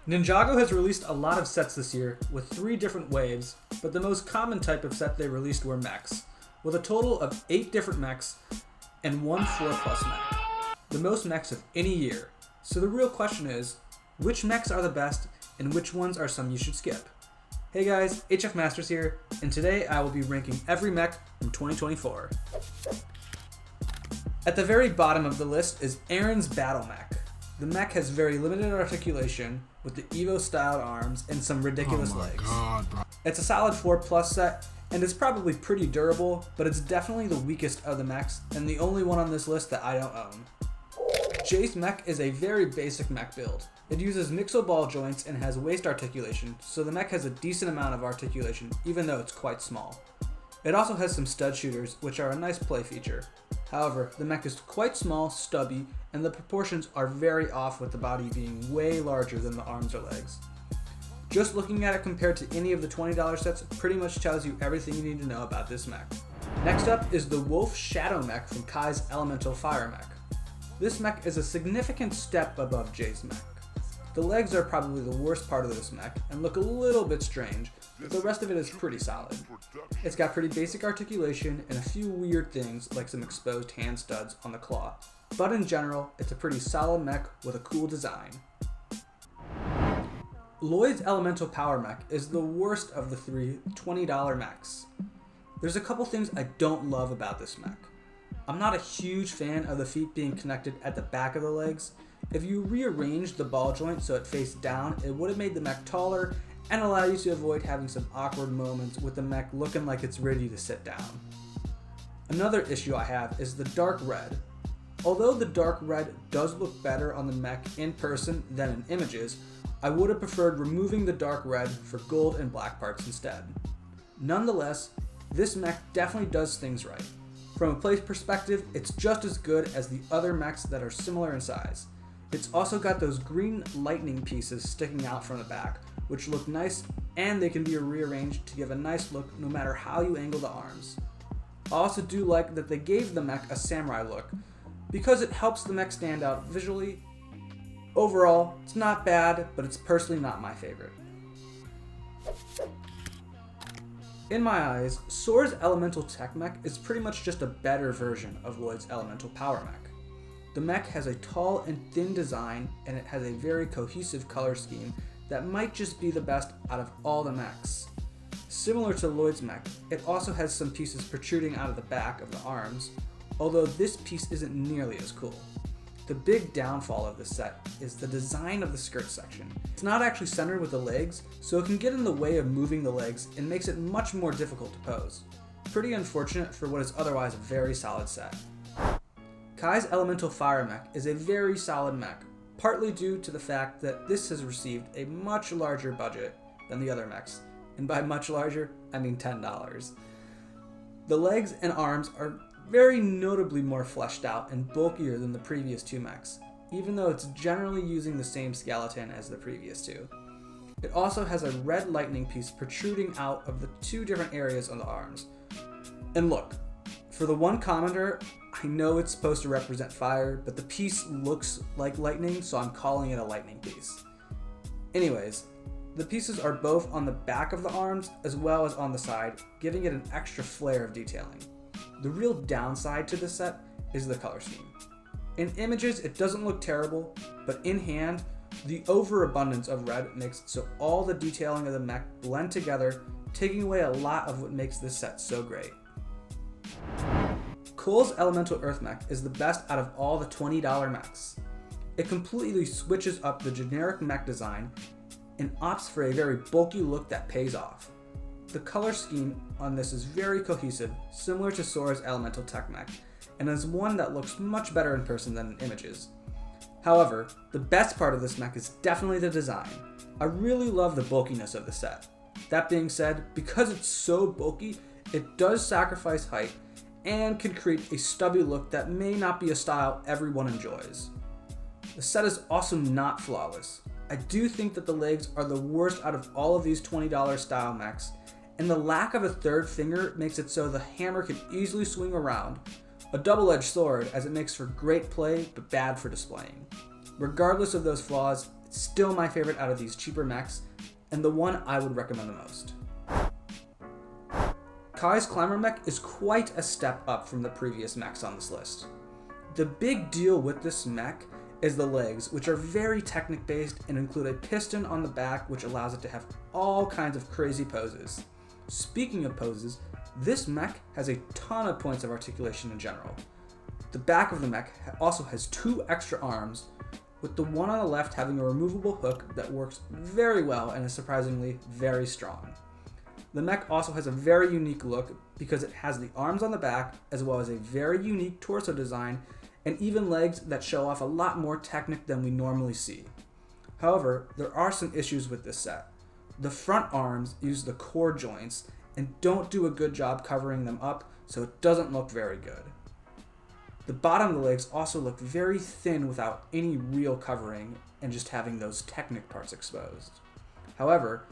Ninjago has released a lot of sets this year with 3 different waves, but the most common type of set they released were mechs, with a total of 8 different mechs and 1 4+ mech. The most mechs of any year. So the real question is, which mechs are the best and which ones are some you should skip? Hey guys, Hfmasters here, and today I will be ranking every mech from 2024. At the very bottom of the list is Aaron's Battle Mech. The mech has very limited articulation with the Evo styled arms and some ridiculous legs. God, bro. It's a solid 4+ set and it's probably pretty durable, but it's definitely the weakest of the mechs and the only one on this list that I don't own. Jace Mech is a very basic mech build. It uses mixo ball joints and has waist articulation, so the mech has a decent amount of articulation even though it's quite small. It also has some stud shooters, which are a nice play feature. However, the mech is quite small, stubby, and the proportions are very off with the body being way larger than the arms or legs. Just looking at it compared to any of the $20 sets pretty much tells you everything you need to know about this mech. Next up is the Wolf Shadow Mech from Kai's Elemental Fire Mech. This mech is a significant step above Jay's mech. The legs are probably the worst part of this mech and look a little bit strange, but the rest of it is pretty solid. It's got pretty basic articulation and a few weird things like some exposed hand studs on the claw, but in general, it's a pretty solid mech with a cool design. Lloyd's Elemental Power Mech is the worst of the 3 $20 mechs. There's a couple things I don't love about this mech. I'm not a huge fan of the feet being connected at the back of the legs. If you rearranged the ball joint so it faced down, it would have made the mech taller and allow you to avoid having some awkward moments with the mech looking like it's ready to sit down. Another issue I have is the dark red. Although the dark red does look better on the mech in person than in images, I would have preferred removing the dark red for gold and black parts instead. Nonetheless, this mech definitely does things right. From a play perspective, it's just as good as the other mechs that are similar in size. It's also got those green lightning pieces sticking out from the back, which look nice, and they can be rearranged to give a nice look no matter how you angle the arms. I also do like that they gave the mech a samurai look, because it helps the mech stand out visually. Overall, it's not bad, but it's personally not my favorite. In my eyes, Soar's Elemental Tech Mech is pretty much just a better version of Lloyd's Elemental Power Mech. The mech has a tall and thin design, and it has a very cohesive color scheme that might just be the best out of all the mechs. Similar to Lloyd's mech, it also has some pieces protruding out of the back of the arms, although this piece isn't nearly as cool. The big downfall of this set is the design of the skirt section. It's not actually centered with the legs, so it can get in the way of moving the legs and makes it much more difficult to pose. Pretty unfortunate for what is otherwise a very solid set. Kai's Elemental Fire Mech is a very solid mech, partly due to the fact that this has received a much larger budget than the other mechs, and by much larger, I mean $10. The legs and arms are very notably more fleshed out and bulkier than the previous 2 mechs, even though it's generally using the same skeleton as the previous 2. It also has a red lightning piece protruding out of the 2 different areas on the arms. And look, for the one commenter, I know it's supposed to represent fire, but the piece looks like lightning, so I'm calling it a lightning piece. Anyways, the pieces are both on the back of the arms as well as on the side, giving it an extra flare of detailing. The real downside to this set is the color scheme. In images, it doesn't look terrible, but in hand, the overabundance of red makes it so all the detailing of the mech blend together, taking away a lot of what makes this set so great. Cole's Elemental Earth Mech is the best out of all the $20 mechs. It completely switches up the generic mech design and opts for a very bulky look that pays off. The color scheme on this is very cohesive, similar to Sora's Elemental Tech Mech, and is one that looks much better in person than in images. However, the best part of this mech is definitely the design. I really love the bulkiness of the set. That being said, because it's so bulky, it does sacrifice height and can create a stubby look that may not be a style everyone enjoys. The set is also not flawless. I do think that the legs are the worst out of all of these $20 style mechs, and the lack of a third finger makes it so the hammer can easily swing around, a double-edged sword as it makes for great play but bad for displaying. Regardless of those flaws, it's still my favorite out of these cheaper mechs, and the one I would recommend the most. Kai's Climber mech is quite a step up from the previous mechs on this list. The big deal with this mech is the legs, which are very technic based and include a piston on the back which allows it to have all kinds of crazy poses. Speaking of poses, this mech has a ton of points of articulation in general. The back of the mech also has 2 extra arms, with the one on the left having a removable hook that works very well and is surprisingly very strong. The mech also has a very unique look because it has the arms on the back as well as a very unique torso design and even legs that show off a lot more technic than we normally see. However, there are some issues with this set. The front arms use the core joints and don't do a good job covering them up, so it doesn't look very good. The bottom of the legs also look very thin without any real covering and just having those technic parts exposed. However,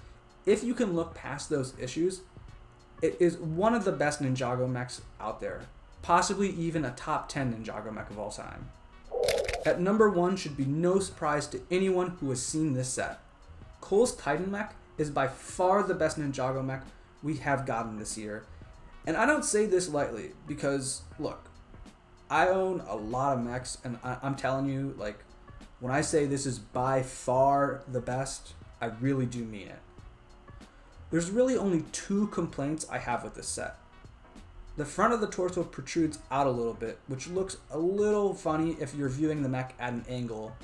if you can look past those issues, it is one of the best Ninjago mechs out there, possibly even a top 10 Ninjago mech of all time. At number 1 should be no surprise to anyone who has seen this set. Cole's Titan mech is by far the best Ninjago mech we have gotten this year, and I don't say this lightly because, look, I own a lot of mechs, and I'm telling you, like, when I say this is by far the best, I really do mean it. There's really only 2 complaints I have with this set. The front of the torso protrudes out a little bit, which looks a little funny if you're viewing the mech at an angle,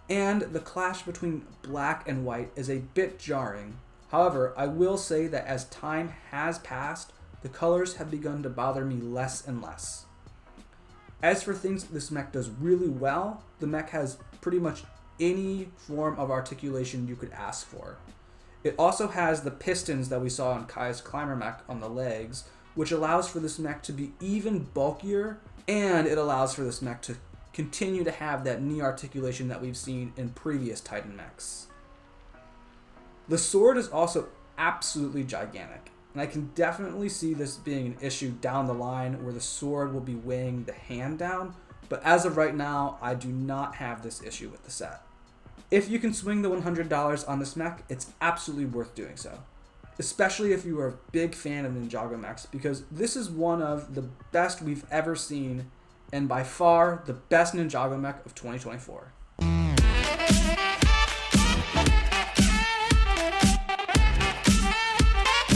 and the clash between black and white is a bit jarring. However, I will say that as time has passed, the colors have begun to bother me less and less. As for things this mech does really well, the mech has pretty much any form of articulation you could ask for. It also has the pistons that we saw on Kai's Climber mech on the legs, which allows for this mech to be even bulkier, and it allows for this mech to continue to have that knee articulation that we've seen in previous Titan mechs. The sword is also absolutely gigantic, and I can definitely see this being an issue down the line where the sword will be weighing the hand down, but as of right now, I do not have this issue with the set. If you can swing the $100 on this mech, it's absolutely worth doing so, especially if you are a big fan of Ninjago mechs, because this is one of the best we've ever seen, and by far the best Ninjago mech of 2024.